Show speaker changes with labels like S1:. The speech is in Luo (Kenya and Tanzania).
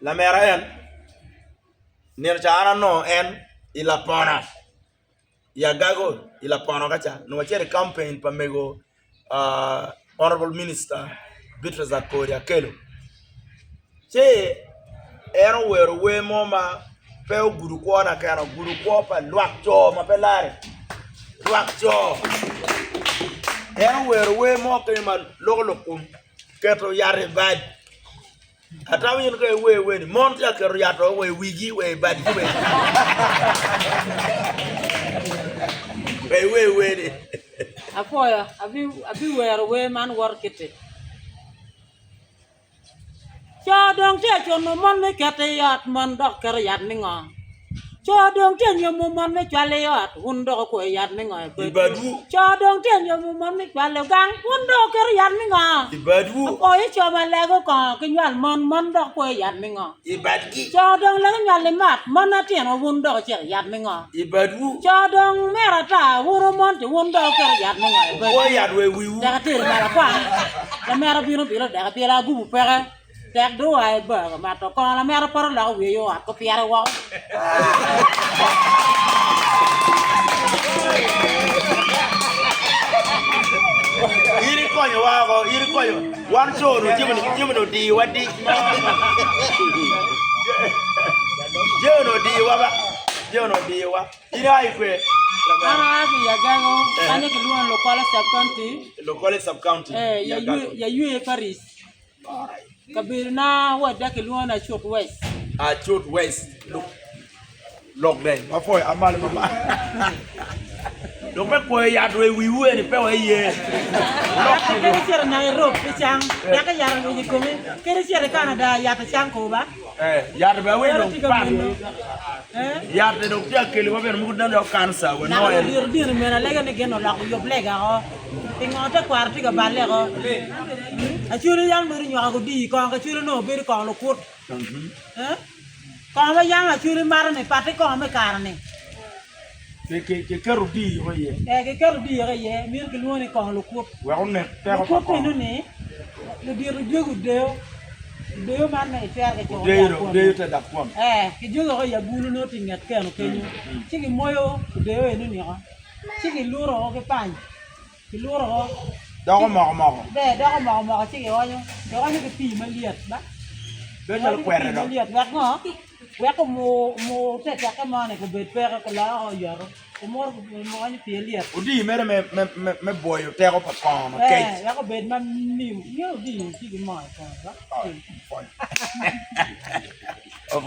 S1: La mera en nirchana no en ilapona ya gago ilapona kacha no chere campaign pa Mego honorable minister Beatrice Akoria Kelo che ero wero we moma pe guru ko na kana guru ko pa luak cho ma pe lare luak cho ero wero we mo ke ma logolokum keto yare bad atawi yin ke we ni mon ta ke yato we wigi we bad we ni
S2: apoya abi wer we man war kete cha dong te cho no mon me kete yat man dok ker yat minga cha dong te nyo mo mon me chale yat hun dok ko yat minga
S1: ibadu
S2: cha dong te nyo mo mon me chale gang hun dok ker yat minga
S1: ibadu
S2: apoya cha ma le ko ke nyal mon dok ko yat minga
S1: ibadgi
S2: cha dong le nyal le mat mon na te no hun dok cher yat minga
S1: ibadu
S2: cha dong mera ta wuro mon te hun dok ker yat minga
S1: ko yat we wiwu
S2: daga tir mala kwa la mera biro daga pela gubu pere tek do ay ba ma to ko la mera por la we yo ko piara wa
S1: iri konyo wako iri konyo wan choro jimno di wadi jono di wa iri ai kwe
S2: ara Abiya gago ane ke luon local sub county ya yu Paris kabir na wada ke luon a short west
S1: lok den ma foi amal mama donc ko ya do wi wi ni pe wa ye
S2: lok ke ser na Europe chang ya ka ya ni ko me ke ser Canada ya ta chang ko ba
S1: ya do we do pa ya de do ya ke le ba ben mu dan do cancer we no en
S2: dir me na lega ne geno la ko yob lega ko tingo ta kwarti ga balle ko a churu yang beri nyo ko di ko ka churu no beri ko lo kut ko ma yang a churu mar ne pati ko me kar ne
S1: ke keru di ho ye
S2: ke keru di ye mir ke luoni ko lo kut
S1: we on ne te
S2: ko ko no ne le dir jogu deo man ne fer ke jo
S1: de te da kwam
S2: ke jogo ko ya bulu no tingat ke no kenyo chigi moyo deo enu ni ko chigi luro ke pan ki luro ko
S1: dago ma
S2: be dago ma chigi wanyo do wanyo ke pi ma liet ba
S1: be no kwere do
S2: liet wa ngo wa ko mo te ta ka ma ne ko be pere ko la o yaro ko mo wanyo pi liet
S1: odi mere me boyo te ko pa no ke
S2: ya ko be ma ni yo di chigi ma ko ba